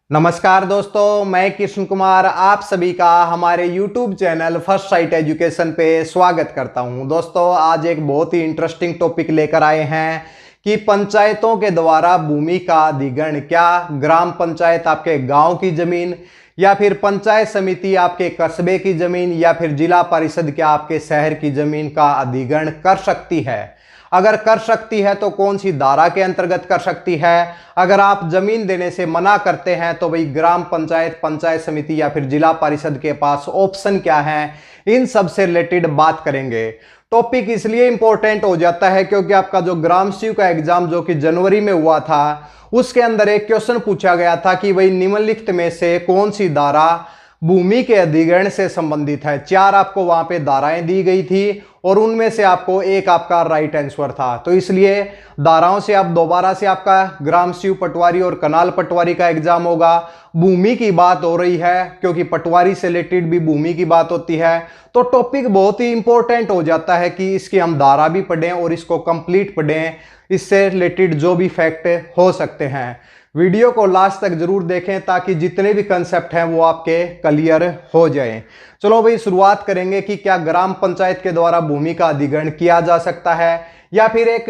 नमस्कार दोस्तों, मैं कृष्ण कुमार आप सभी का हमारे YouTube channel first sight education पे स्वागत करता हूं। दोस्तों, आज एक बहुत ही इंटरेस्टिंग टॉपिक लेकर आए हैं कि पंचायतों के द्वारा भूमि का अधिग्रहण, क्या ग्राम पंचायत आपके गांव की जमीन या फिर पंचायत समिति आपके कस्बे की जमीन या फिर जिला परिषद क्या आपके शहर की जमीन का अधिग्रहण कर सकती है। अगर कर सकती है तो कौन सी धारा के अंतर्गत कर सकती है। अगर आप जमीन देने से मना करते हैं तो भाई ग्राम पंचायत, पंचायत समिति या फिर जिला परिषद के पास ऑप्शन क्या है, इन सब से रिलेटेड बात करेंगे। टॉपिक इसलिए इंपॉर्टेंट हो जाता है क्योंकि आपका जो ग्राम सीयू का एग्जाम जो कि जनवरी में हुआ था, उसके अंदर एक क्वेश्चन पूछा गया था कि भाई निम्नलिखित में से कौन सी धारा भूमि के अधिग्रहण से संबंधित है। चार आपको वहां पे धाराएं दी गई थी और उनमें से आपको एक आपका राइट आंसर था। तो इसलिए धाराओं से आप दोबारा से आपका ग्राम सीयू पटवारी और कनाल पटवारी का एग्जाम होगा। भूमि की बात हो रही है क्योंकि पटवारी से रिलेटेड भी भूमि की बात होती है, तो टॉपिक बहुत ही इंपॉर्टेंट हो जाता है कि इसकी हम धारा भी पढ़ें और इसको कंप्लीट पढ़ें, इससे रिलेटेड जो भी फैक्ट हो सकते हैं। वीडियो को लास्ट तक जरूर देखें ताकि जितने भी कंसेप्ट हैं वो आपके क्लियर हो जाएं। चलो भाई, शुरुआत करेंगे कि क्या ग्राम पंचायत के द्वारा भूमि का अधिग्रहण किया जा सकता है या फिर एक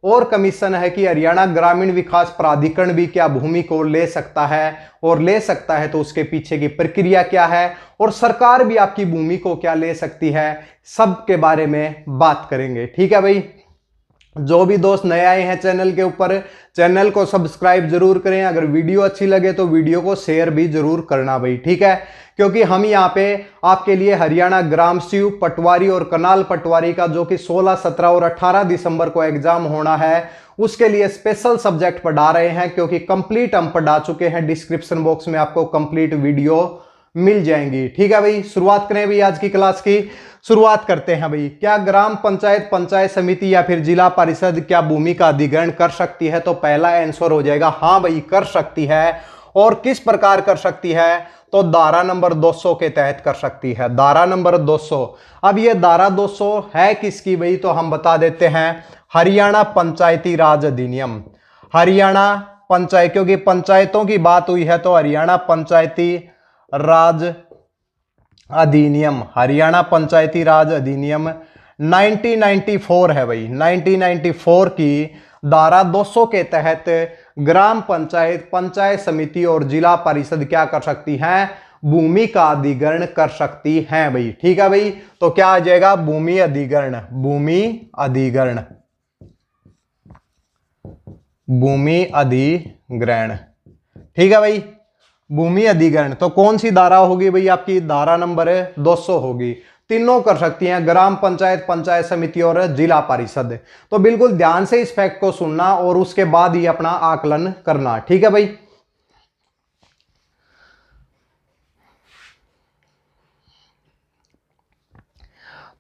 और कमीशन है कि हरियाणा ग्रामीण विकास प्राधिकरण भी क्या भूमि को ले सकता है, और ले सकता है तो उसके पीछे की प्रक्रिया क्या है, और सरकार भी आपकी भूमि को क्या ले सकती है, सब के बारे में बात करेंगे। ठीक है भाई, जो भी दोस्त नए आए हैं चैनल के ऊपर, चैनल को सब्सक्राइब जरूर करें। अगर वीडियो अच्छी लगे तो वीडियो को शेयर भी जरूर करना भाई, ठीक है, क्योंकि हम यहाँ पे आपके लिए हरियाणा ग्राम सीयू पटवारी और कनाल पटवारी का जो कि 16, 17 और 18 दिसंबर को एग्जाम होना है, उसके लिए स्पेशल सब्जेक्ट पढ़ा रहे हैं, क्योंकि कंप्लीट हम पढ़ा चुके हैं। डिस्क्रिप्शन बॉक्स में आपको कंप्लीट वीडियो मिल जाएंगी। ठीक है भाई, शुरुआत करें भाई आज की क्लास की। शुरुआत करते हैं भाई, क्या ग्राम पंचायत, पंचायत समिति या फिर जिला परिषद क्या भूमि का अधिग्रहण कर सकती है? तो पहला आंसर हो जाएगा हाँ भाई, कर सकती है। और किस प्रकार कर सकती है? तो धारा नंबर 200 के तहत कर सकती है। धारा नंबर 200। अब ये धारा 200 है किसकी भाई? तो हम बता देते हैं, हरियाणा पंचायती राज अधिनियम। हरियाणा पंचायत, क्योंकि पंचायतों की बात हुई है तो हरियाणा पंचायती राज अधिनियम, हरियाणा पंचायती राज अधिनियम 1994 है भाई। 1994 की धारा 200 के तहत ग्राम पंचायत, पंचायत समिति और जिला परिषद क्या कर सकती हैं? भूमि का अधिग्रहण कर सकती हैं भाई। ठीक है भाई, तो क्या आ जाएगा? भूमि अधिग्रहण, भूमि अधिग्रहण, भूमि अधिग्रहण। ठीक है भाई, भूमि अधिग्रहण। तो कौन सी धारा होगी भाई? आपकी धारा नंबर 200 होगी। तीनों कर सकती हैं, ग्राम पंचायत, पंचायत समिति और जिला परिषद। तो बिल्कुल ध्यान से इस फैक्ट को सुनना और उसके बाद ही अपना आकलन करना। ठीक है भाई,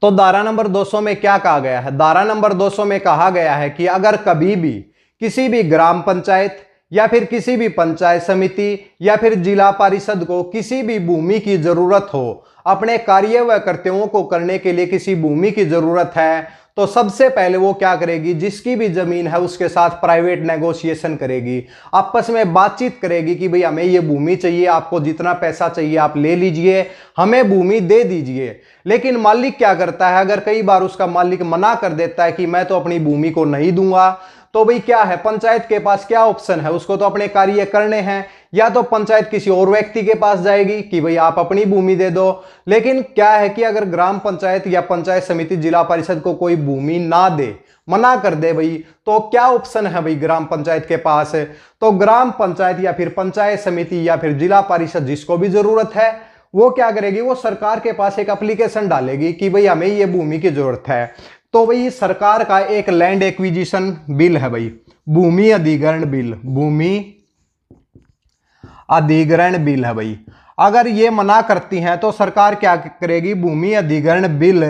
तो धारा नंबर 200 में क्या कहा गया है? धारा नंबर 200 में कहा गया है कि अगर कभी भी किसी भी ग्राम पंचायत या फिर किसी भी पंचायत समिति या फिर जिला परिषद को किसी भी भूमि की जरूरत हो, अपने कार्य व कर्तव्यों को करने के लिए किसी भूमि की जरूरत है, तो सबसे पहले वो क्या करेगी? जिसकी भी जमीन है उसके साथ प्राइवेट नेगोशिएशन करेगी, आपस में बातचीत करेगी कि भाई हमें ये भूमि चाहिए, आपको जितना पैसा चाहिए आप ले लीजिए, हमें भूमि दे दीजिए। लेकिन मालिक क्या करता है? अगर कई बार उसका मालिक मना कर देता है कि मैं तो अपनी भूमि को नहीं दूंगा, तो भाई क्या है, पंचायत के पास क्या ऑप्शन है? उसको तो अपने कार्य करने हैं, या तो पंचायत किसी और व्यक्ति के पास जाएगी कि भाई आप अपनी भूमि दे दो। लेकिन क्या है कि अगर ग्राम पंचायत या पंचायत समिति, जिला परिषद को कोई भूमि ना दे, मना कर दे भाई, तो क्या ऑप्शन है भाई ग्राम पंचायत के पास? तो ग्राम पंचायत या फिर पंचायत समिति या फिर जिला परिषद जिसको भी जरूरत है, वो क्या करेगी? वो सरकार के पास एक एप्लीकेशन डालेगी कि भाई हमें ये भूमि की जरूरत है। तो भाई सरकार का एक लैंड एक्विजिशन बिल है भाई, भूमि अधिग्रहण बिल, भूमि अधिग्रहण बिल है भाई। अगर ये मना करती हैं तो सरकार क्या करेगी? भूमि अधिग्रहण बिल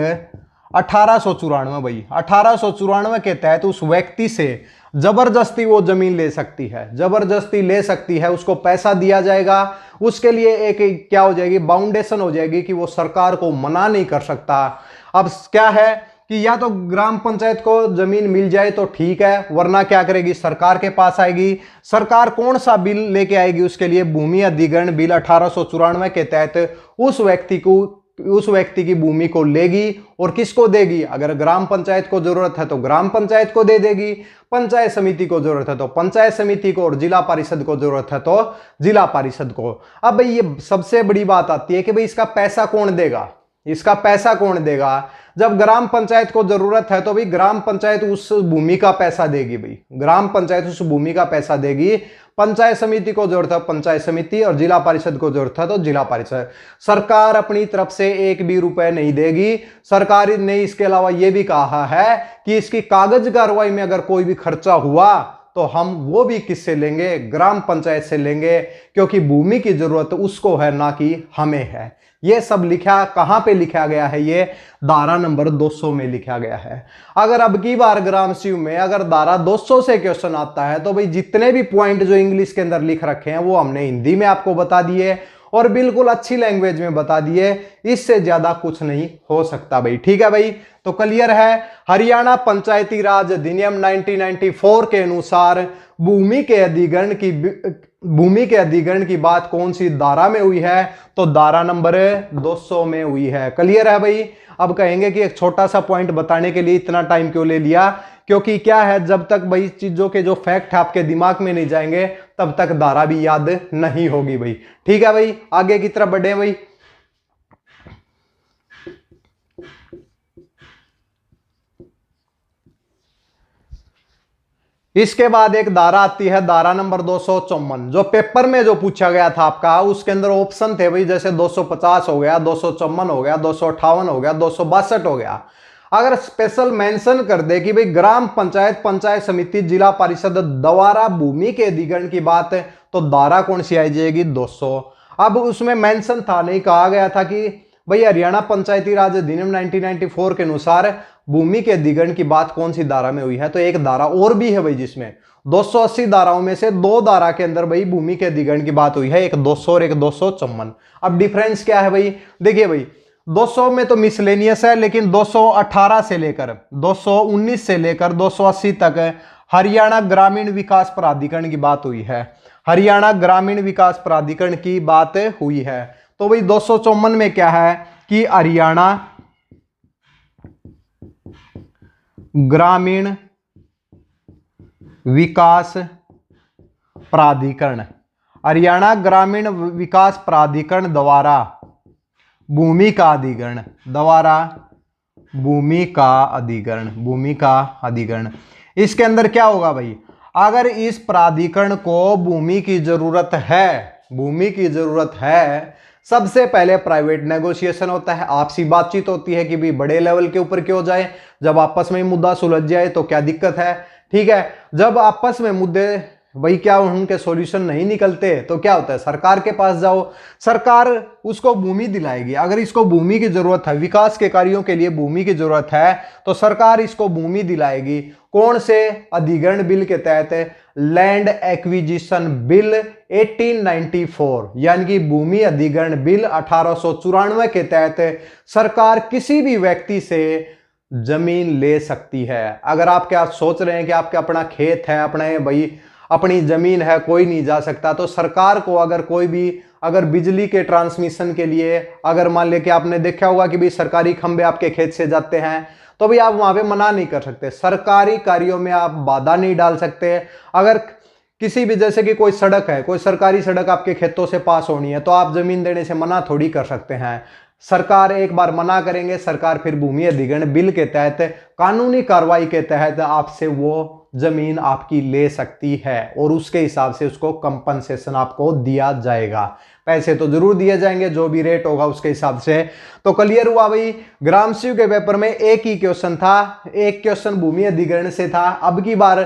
1894 भाई, 1894 के तहत उस व्यक्ति से जबरदस्ती वो जमीन ले सकती है, जबरदस्ती ले सकती है, उसको पैसा दिया जाएगा, उसके लिए एक क्या हो जाएगी? बाउंडेशन हो जाएगी कि वो सरकार को मना नहीं कर सकता। अब क्या है कि या तो ग्राम पंचायत को जमीन मिल जाए तो ठीक है, वरना क्या करेगी, सरकार के पास आएगी। सरकार कौन सा बिल लेके आएगी उसके लिए, भूमि अधिग्रहण बिल 1894 के तहत उस व्यक्ति की भूमि को लेगी और किसको देगी, अगर ग्राम पंचायत को जरूरत है तो ग्राम पंचायत को दे देगी, पंचायत समिति को जरूरत है तो पंचायत समिति को, और जिला परिषद को जरूरत है तो जिला परिषद को। अब भाई ये सबसे बड़ी बात आती है कि भाई इसका पैसा कौन देगा, इसका पैसा कौन देगा। जब ग्राम पंचायत को जरूरत है तो भाई ग्राम पंचायत उस भूमि का पैसा देगी, भाई ग्राम पंचायत उस भूमि का पैसा देगी। पंचायत समिति को जरूरत है पंचायत समिति, और जिला परिषद को जरूरत है तो जिला परिषद। सरकार अपनी तरफ से एक भी रुपए नहीं देगी। सरकार ने इसके अलावा यह भी कहा है कि इसकी कागज कार्रवाई में अगर कोई भी खर्चा हुआ तो हम वो भी किससे लेंगे, ग्राम पंचायत से लेंगे, क्योंकि भूमि की जरूरत उसको है ना कि हमें है। ये सब लिखा कहां पे लिखा गया है, ये धारा नंबर 200 में लिखा गया है। अगर अब की बार ग्राम शिव में अगर धारा 200 से क्वेश्चन आता है तो भाई जितने भी पॉइंट जो इंग्लिश के अंदर लिख रखे हैं वो हमने हिंदी में आपको बता दिए और बिल्कुल अच्छी लैंग्वेज में बता दिए, इससे ज्यादा कुछ नहीं हो सकता भाई। ठीक है भाई, तो क्लियर है। हरियाणा पंचायती राज अधिनियम 1994 के अनुसार भूमि के अधिग्रहण की बात कौन सी धारा में हुई है, तो धारा नंबर 200 में हुई है। क्लियर है भाई। अब कहेंगे कि एक छोटा सा पॉइंट बताने के लिए इतना टाइम क्यों ले लिया, क्योंकि क्या है, जब तक भाई चीजों के जो फैक्ट आपके दिमाग में नहीं जाएंगे तब तक धारा भी याद नहीं होगी भाई। ठीक है भाई, आगे की तरफ बढ़े भाई। इसके बाद एक धारा आती है, धारा नंबर 254, जो पेपर में जो पूछा गया था आपका, उसके अंदर ऑप्शन थे भाई, जैसे 250 हो गया, 254 हो गया, 258 हो गया, 262 हो गया। अगर स्पेशल मेंशन कर दे कि भाई ग्राम पंचायत, पंचायत समिति, जिला परिषद द्वारा भूमि के अधिग्रहण की बात है, तो धारा कौन सी आई जाएगी, 200। अब उसमें मेंशन था नहीं, कहा गया था कि भाई हरियाणा पंचायती राज अधिनियम 1994 के अनुसार भूमि के अधिग्रहण की बात कौन सी धारा में हुई है, तो एक धारा और भी है भाई, जिसमें 280 धाराओं में से 2 धारा के अंदर भाई भूमि के अधिग्रहण की बात हुई है, एक 200 और एक 254। अब डिफरेंस क्या है भाई, देखिए भाई 200 में तो मिसलेनियस है, लेकिन 218 से लेकर 219 से लेकर 280 तक हरियाणा ग्रामीण विकास प्राधिकरण की बात हुई है, हरियाणा ग्रामीण विकास प्राधिकरण की बात हुई है। तो भाई 254 में क्या है कि हरियाणा ग्रामीण विकास प्राधिकरण, हरियाणा ग्रामीण विकास प्राधिकरण द्वारा भूमि का अधिग्रहण, द्वारा भूमि का अधिग्रहण, भूमि का अधिग्रहण। इसके अंदर क्या होगा भाई, अगर इस प्राधिकरण को भूमि की जरूरत है, भूमि की जरूरत है, सबसे पहले प्राइवेट नेगोशिएशन होता है, आपसी बातचीत होती है कि भी बड़े लेवल के ऊपर क्यों जाए, जब आपस में मुद्दा सुलझ जाए तो क्या दिक्कत है। ठीक है, जब आपस में मुद्दे भाई क्या उनके सॉल्यूशन नहीं निकलते तो क्या होता है, सरकार के पास जाओ, सरकार उसको भूमि दिलाएगी। अगर इसको भूमि की जरूरत है, विकास के कार्यों के लिए भूमि की जरूरत है, तो सरकार इसको भूमि दिलाएगी। कौन से अधिग्रहण बिल के तहत, लैंड एक्विजिशन बिल 1894, यानी कि भूमि अधिग्रहण बिल 1894 के तहत सरकार किसी भी व्यक्ति से जमीन ले सकती है। अगर आप क्या सोच रहे हैं कि आपका अपना खेत है, अपने भाई अपनी जमीन है, कोई नहीं जा सकता, तो सरकार को अगर कोई भी अगर बिजली के ट्रांसमिशन के लिए, अगर मान ले कि आपने देखा होगा कि भाई सरकारी खंभे आपके खेत से जाते हैं, तो भाई आप वहां पे मना नहीं कर सकते, सरकारी कार्यों में आप बाधा नहीं डाल सकते। अगर किसी भी, जैसे कि कोई सड़क है, कोई सरकारी सड़क आपके खेतों से पास होनी है, तो आप जमीन देने से मना थोड़ी कर सकते हैं। सरकार एक बार मना करेंगे, सरकार फिर भूमि अधिग्रहण बिल के तहत कानूनी कार्रवाई के तहत आपसे वो जमीन आपकी ले सकती है और उसके हिसाब से उसको कंपनसेशन आपको दिया जाएगा। पैसे तो जरूर दिए जाएंगे, जो भी रेट होगा उसके हिसाब से। तो क्लियर हुआ भाई। ग्राम शिव के पेपर में एक ही क्वेश्चन था, एक क्वेश्चन भूमि अधिग्रहण से था। अब की बार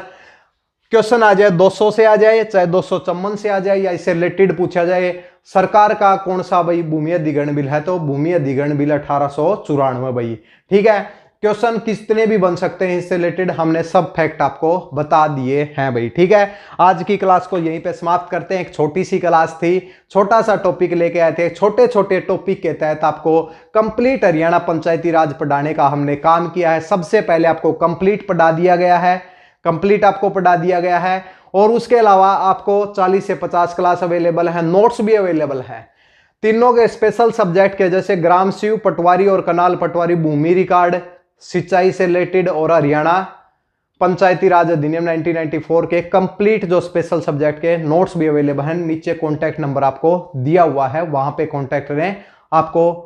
क्वेश्चन आ जाए 200 से आ जाए, चाहे 254 से आ जाए, या इससे रिलेटेड पूछा जाए सरकार का कौन सा भाई भूमि अधिग्रहण बिल है, तो भूमि अधिग्रहण बिल 1894 भाई। ठीक है, क्वेश्चन कितने भी बन सकते हैं इससे रिलेटेड हमने सब फैक्ट आपको बता दिए हैं भाई। ठीक है, आज की क्लास को यहीं पे समाप्त करते हैं। एक छोटी सी क्लास थी, छोटा सा टॉपिक लेके आए थे। छोटे छोटे टॉपिक के तहत आपको कंप्लीट हरियाणा पंचायती राज पढ़ाने का हमने काम किया है। सबसे पहले आपको कंप्लीट पढ़ा दिया गया है, कंप्लीट आपको पढ़ा दिया गया है, और उसके अलावा आपको 40 से 50 क्लास अवेलेबल है, नोट्स भी अवेलेबल है तीनों के स्पेशल सब्जेक्ट के, जैसे ग्राम शिव, पटवारी और कनाल पटवारी, भूमि रिकॉर्ड, सिंचाई से रिलेटेड, और हरियाणा पंचायती राज अधिनियम 1994 के कंप्लीट जो स्पेशल सब्जेक्ट के नोट्स भी अवेलेबल हैं। नीचे कॉन्टैक्ट नंबर आपको दिया हुआ है, वहां पे कॉन्टैक्ट करें, आपको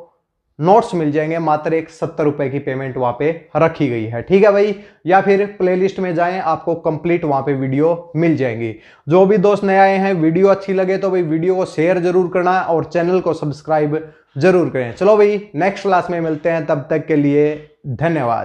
नोट्स मिल जाएंगे। मात्र एक 70 रुपए की पेमेंट वहां पे रखी गई है। ठीक है भाई, या फिर प्लेलिस्ट में जाएं, आपको कंप्लीट वहां पे वीडियो मिल जाएंगी। जो भी दोस्त नए आए हैं, वीडियो अच्छी लगे तो भाई वीडियो को शेयर जरूर करना और चैनल को सब्सक्राइब जरूर करें। चलो भाई, नेक्स्ट क्लास में मिलते हैं, तब तक के लिए धन्यवाद।